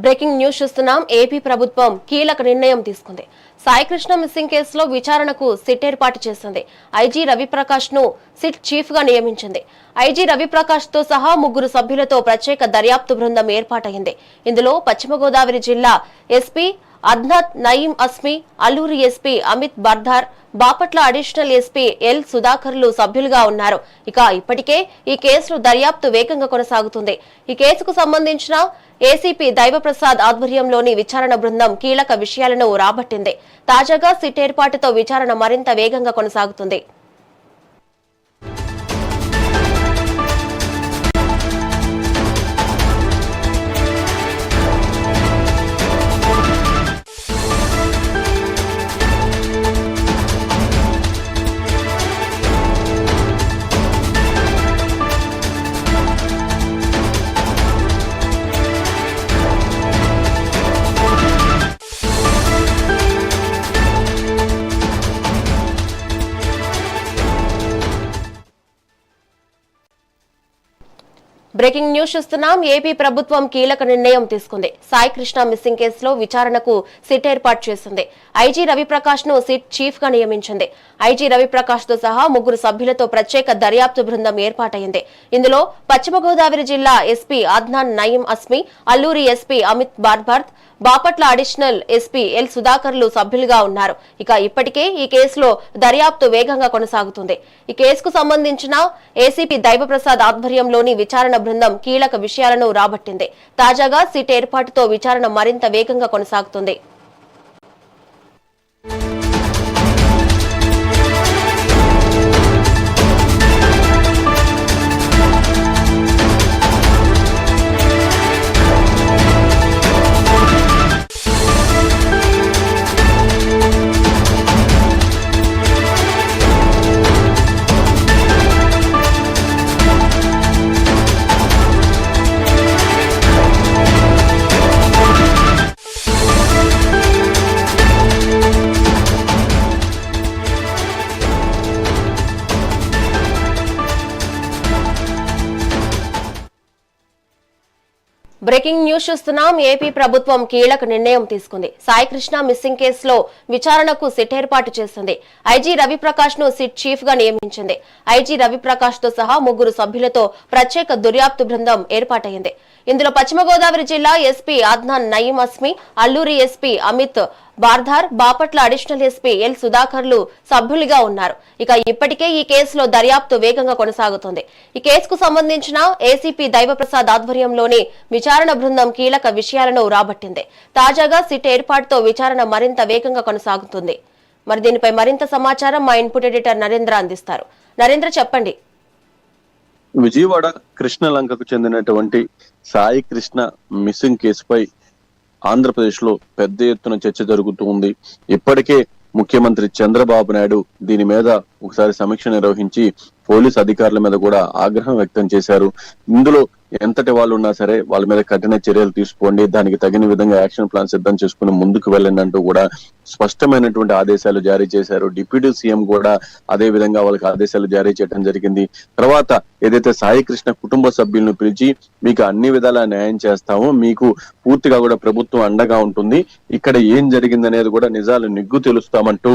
Breaking news చూస్తున్నాం. AP ప్రభుత్వం కీలక నిర్ణయం తీసుకుంది. సాయికృష్ణ మిస్సింగ్ కేసులో విచారణకు సిట్ ఏర్పాటు చేసింది. ఐజీ రవిప్రకాష్ ను సిట్ చీఫ్ గా నియమించింది. ఐజీ రవిప్రకాష్ తో సహా 3 సభ్యులతో ప్రత్యేక దర్యాప్తు బృందం ఏర్పాటైంది. ఇందులో పశ్చిమ గోదావరి జిల్లా SP Adnan Naeem Asmi, Alluri SP Amit Bardhar, Bapatla additional SP L సుధాకర్లు సభ్యులుగా ఉన్నారు. ఇప్పటికే ఈ కేసులో దర్యాప్తు వేగంగా కొనసాగుతుంది. ఈ కేసుకు సంబంధించిన ఏసీపీ దైవప్రసాద్ ఆధ్వర్యంలోని విచారణ బృందం కీలక విషయాలను రాబట్టింది. తాజాగా సిట్ ఏర్పాటుతో విచారణ మరింత వేగంగా కొనసాగుతుంది. బ్రేకింగ్ న్యూస్ చూస్తున్నాం. ఏపీ ప్రభుత్వం కీలక నిర్ణయం తీసుకుంది. సాయికృష్ణ మిస్సింగ్ కేసులో విచారణకు సిట్ ఏర్పాటు చేసింది. ఐజీ రవిప్రకాష్ ను సిట్ చీఫ్ గా నియమించింది. ఐజీ రవిప్రకాష్ తో సహా 3 సభ్యులతో ప్రత్యేక దర్యాప్తు బృందం ఏర్పాటైంది. ఇందులో పశ్చిమ గోదావరి జిల్లా SP Adnan Naeem Asmi, Alluri SP Amit Bardhar, Bapatla additional SP L సుధాకర్లు సభ్యులుగా ఉన్నారు. ఇప్పటికే ఈ కేసులో దర్యాప్తు వేగంగా కొనసాగుతుంది. ఈ కేసుకు సంబంధించిన ఏసీపీ దైవప్రసాద్ ఆధ్వర్యంలోని విచారణ బృందం కీలక విషయాలను రాబట్టింది. తాజాగా సిట్ ఏర్పాటుతో విచారణ మరింత వేగంగా కొనసాగుతుంది. బ్రేకింగ్ న్యూస్ చూస్తున్నాం. ఏపీ ప్రభుత్వం కీలక నిర్ణయం తీసుకుంది. సాయికృష్ణ మిస్సింగ్ కేసులో విచారణకు సిట్ ఏర్పాటు చేసింది. ఐజీ రవిప్రకాష్ ను సిట్ చీఫ్ గా నియమించింది. ఐజీ రవిప్రకాష్ తో సహా 3 సభ్యులతో ప్రత్యేక దర్యాప్తు బృందం ఏర్పాటైంది. ఇందులో పశ్చిమ గోదావరి జిల్లా SP Adnan Naeem Asmi, Alluri SP Amit Bardhar, Bapatla additional SP L సుధాకర్లు సభ్యులుగా ఉన్నారు. ఇప్పటికే ఈ కేసులో దర్యాప్తు వేగంగా కొనసాగుతుంది. ఈ కేసుకు సంబంధించిన ఏసీపీ దైవప్రసాద్ ఆధ్వర్యంలోని విచారణ బృందం కీలక విషయాలను రాబట్టింది. తాజాగా సిట్ ఏర్పాటుతో విచారణ మరింత వేగంగా కొనసాగుతుంది. మరి దీనిపై మరింత సమాచారం మా ఇన్పుట్ ఎడిటర్ నరేంద్ర అందిస్తారు. నరేంద్ర, చెప్పండి. విజయవాడ కృష్ణలంకకు చెందినటువంటి సాయి కృష్ణ మిస్సింగ్ కేసుపై ఆంధ్రప్రదేశ్ లో పెద్ద ఎత్తున చర్చ జరుగుతూ ఉంది. ఇప్పటికే ముఖ్యమంత్రి చంద్రబాబు నాయుడు దీని మీద ఒకసారి సమీక్ష నిర్వహించి పోలీస్ అధికారుల మీద కూడా ఆగ్రహం వ్యక్తం చేశారు. ఇందులో ఎంతటి వాళ్ళు ఉన్నా సరే వాళ్ళ మీద కఠిన చర్యలు తీసుకోండి, దానికి తగిన విధంగా యాక్షన్ ప్లాన్ సిద్ధం చేసుకుని ముందుకు వెళ్ళండి అంటూ కూడా స్పష్టమైనటువంటి ఆదేశాలు జారీ చేశారు. డిప్యూటీ సీఎం కూడా అదే విధంగా వాళ్ళకి ఆదేశాలు జారీ చేయడం జరిగింది. తర్వాత ఏదైతే సాయి కృష్ణ కుటుంబ సభ్యులను పిలిచి మీకు అన్ని విధాలా న్యాయం చేస్తాము, మీకు పూర్తిగా కూడా ప్రభుత్వం అండగా ఉంటుంది, ఇక్కడ ఏం జరిగింది అనేది కూడా నిజాలు నిగ్గు తెలుస్తామంటూ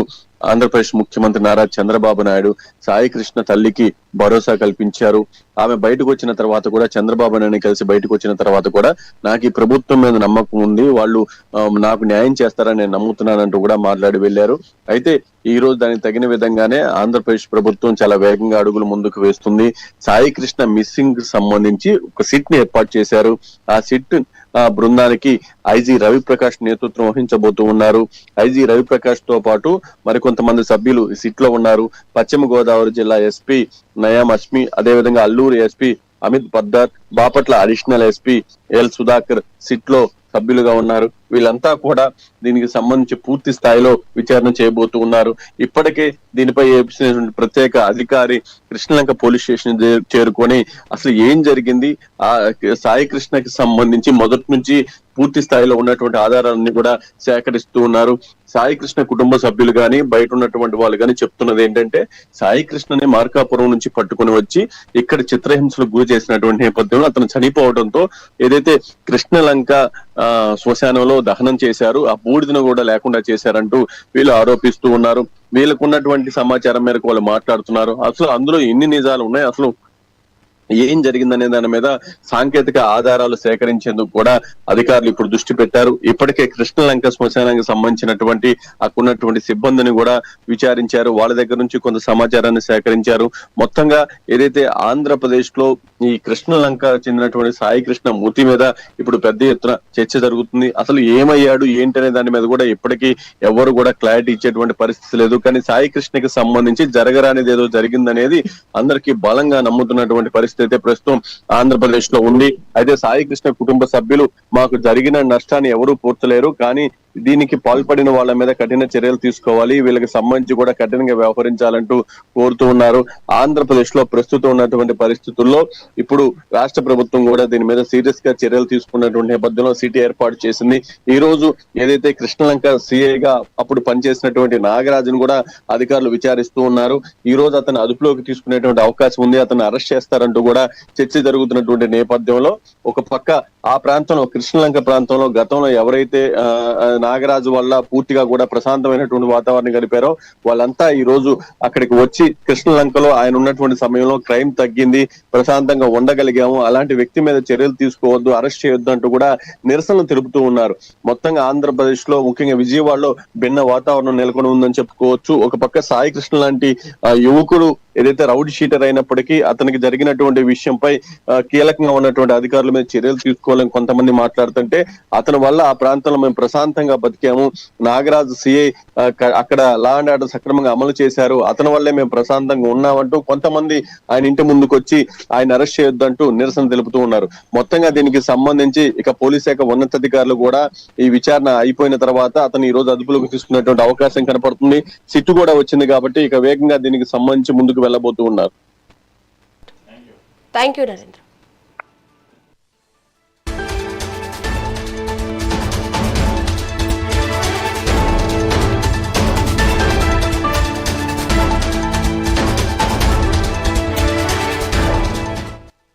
ఆంధ్రప్రదేశ్ ముఖ్యమంత్రి నారా చంద్రబాబు నాయుడు సాయి కృష్ణ తల్లికి భరోసా కల్పించారు. ఆమె బయటకు వచ్చిన తర్వాత కూడా చంద్రబాబు నాయుడు కలిసి బయటకు వచ్చిన తర్వాత కూడా నాకు ఈ ప్రభుత్వం మీద నమ్మకం ఉంది, వాళ్ళు నాకు న్యాయం చేస్తారని నేను నమ్ముతున్నానంటూ కూడా మాట్లాడి వెళ్లారు. అయితే ఈ రోజు దానికి తగిన విధంగానే ఆంధ్రప్రదేశ్ ప్రభుత్వం చాలా వేగంగా అడుగులు ముందుకు వేస్తుంది. సాయి కృష్ణ మిస్సింగ్ సంబంధించి ఒక సిట్ ని ఏర్పాటు చేశారు. ఆ సిట్ బృందానికి ఐజీ రవిప్రకాష్ నేతృత్వం వహించబోతూ ఉన్నారు. ఐజీ రవిప్రకాష్ తో పాటు మరికొంతమంది సభ్యులు ఈ సిట్ లో ఉన్నారు. పశ్చిమ గోదావరి జిల్లా ఎస్పీ నయాం అస్మి, అదేవిధంగా Alluri SP Amit Bardhar, Bapatla additional SP L Sudhakar SIT లో సభ్యులుగా ఉన్నారు. వీళ్ళంతా కూడా దీనికి సంబంధించి పూర్తి స్థాయిలో విచారణ చేయబోతూ ఉన్నారు. ఇప్పటికే దీనిపై ప్రత్యేక అధికారి కృష్ణలంక పోలీస్ స్టేషన్ చేరుకొని అసలు ఏం జరిగింది, ఆ సాయి కృష్ణకి సంబంధించి మొదటి నుంచి పూర్తి స్థాయిలో ఉన్నటువంటి ఆధారాలన్నీ కూడా సేకరిస్తూ ఉన్నారు. సాయి కృష్ణ కుటుంబ సభ్యులు గాని బయట ఉన్నటువంటి వాళ్ళు గాని చెప్తున్నది ఏంటంటే సాయి కృష్ణని మార్కాపురం నుంచి పట్టుకుని వచ్చి ఇక్కడ చిత్రహింసలకు గురి చేసినటువంటి నేపథ్యంలో అతను చనిపోవడంతో ఏదైతే కృష్ణలంక శ్మశానంలో దహనం చేశారు, ఆ బూడిదను కూడా లేకుండా చేశారంటూ వీళ్ళు ఆరోపిస్తూ ఉన్నారు. వీళ్ళకు ఉన్నటువంటి సమాచారం మేరకు వాళ్ళు మాట్లాడుతున్నారు. అసలు అందులో ఎన్ని నిజాలు ఉన్నాయి, అసలు ఏం జరిగిందనే దాని మీద సాంకేతిక ఆధారాలు సేకరించేందుకు కూడా అధికారులు ఇప్పుడు దృష్టి పెట్టారు. ఇప్పటికే కృష్ణలంక శ్మశానానికి సంబంధించినటువంటి అక్కడున్నటువంటి సిబ్బందిని కూడా విచారించారు. వాళ్ళ దగ్గర నుంచి కొంత సమాచారాన్ని సేకరించారు. మొత్తంగా ఏదైతే ఆంధ్రప్రదేశ్ లో ఈ కృష్ణలంక చెందినటువంటి సాయి కృష్ణ మూర్తి మీద ఇప్పుడు పెద్ద ఎత్తున చర్చ జరుగుతుంది. అసలు ఏమయ్యాడు ఏంటనే దాని మీద కూడా ఇప్పటికీ ఎవరు కూడా క్లారిటీ ఇచ్చేటువంటి పరిస్థితి లేదు. కానీ సాయి కృష్ణకి సంబంధించి జరగరానిది ఏదో జరిగిందనేది అందరికీ బలంగా నమ్ముతున్నటువంటి పరిస్థితి అయితే ప్రస్తుతం ఆంధ్రప్రదేశ్ లో ఉంది. అయితే సాయి కృష్ణ కుటుంబ సభ్యులు మాకు జరిగిన నష్టాన్ని ఎవరూ పూర్తలేరు, కానీ దీనికి పాల్పడిన వాళ్ళ మీద కఠిన చర్యలు తీసుకోవాలి, వీళ్ళకి సంబంధించి కూడా కఠినంగా వ్యవహరించాలంటూ కోరుతూ ఉన్నారు. ఆంధ్రప్రదేశ్ లో ప్రస్తుతం ఉన్నటువంటి పరిస్థితుల్లో ఇప్పుడు రాష్ట్ర ప్రభుత్వం కూడా దీని మీద సీరియస్ గా చర్యలు తీసుకున్నటువంటి నేపథ్యంలో సిటీ ఏర్పాటు చేసింది. ఈ రోజు ఏదైతే కృష్ణలంక సిఐగా అప్పుడు పనిచేసినటువంటి నాగరాజును కూడా అధికారులు విచారిస్తూ ఉన్నారు. ఈ రోజు అతను అదుపులోకి తీసుకునేటువంటి అవకాశం ఉంది, అతను అరెస్ట్ చేస్తారంటూ కూడా చర్చ జరుగుతున్నటువంటి నేపథ్యంలో ఒక పక్క ఆ ప్రాంతంలో కృష్ణలంక ప్రాంతంలో గతంలో ఎవరైతే నాగరాజు వల్ల పూర్తిగా కూడా ప్రశాంతమైనటువంటి వాతావరణం గడిపారో వాళ్ళంతా ఈ రోజు అక్కడికి వచ్చి కృష్ణలంకలో ఆయన ఉన్నటువంటి సమయంలో క్రైమ్ తగ్గింది, ప్రశాంతంగా ఉండగలిగాము, అలాంటి వ్యక్తి మీద చర్యలు తీసుకోవద్దు, అరెస్ట్ చేయొద్దు అంటూ కూడా నిరసనలు తెలుపుతూ ఉన్నారు. మొత్తంగా ఆంధ్రప్రదేశ్ లో ముఖ్యంగా విజయవాడలో భిన్న వాతావరణం నెలకొని ఉందని చెప్పుకోవచ్చు. ఒక పక్క సాయి కృష్ణ లాంటి యువకుడు ఏదైతే రౌడీ షీటర్ అయినప్పటికీ అతనికి జరిగినటువంటి విషయంపై కీలకంగా ఉన్నటువంటి అధికారుల మీద చర్యలు తీసుకోవాలని కొంతమంది మాట్లాడుతుంటే, అతని వల్ల ఆ ప్రాంతంలో మేము ప్రశాంతంగా బతికాము, నాగరాజు సిఐ అక్కడ లా అండ్ ఆర్డర్ సక్రమంగా అమలు చేశారు, అతని వల్లే మేము ప్రశాంతంగా ఉన్నామంటూ కొంతమంది ఆయన ఇంటి ముందుకు వచ్చి ఆయన అరెస్ట్ చేయొద్దంటూ నిరసన తెలుపుతూ ఉన్నారు. మొత్తంగా దీనికి సంబంధించి ఇక పోలీస్ శాఖ ఉన్నతాధికారులు కూడా ఈ విచారణ అయిపోయిన తర్వాత అతను ఈ రోజు అదుపులోకి తీసుకునేటువంటి అవకాశం కనపడుతుంది. సిట్టు కూడా వచ్చింది కాబట్టి ఇక వేగంగా దీనికి సంబంధించి ముందుకు వెళ్ళబోతూ ఉన్నారు. Thank you Narendra.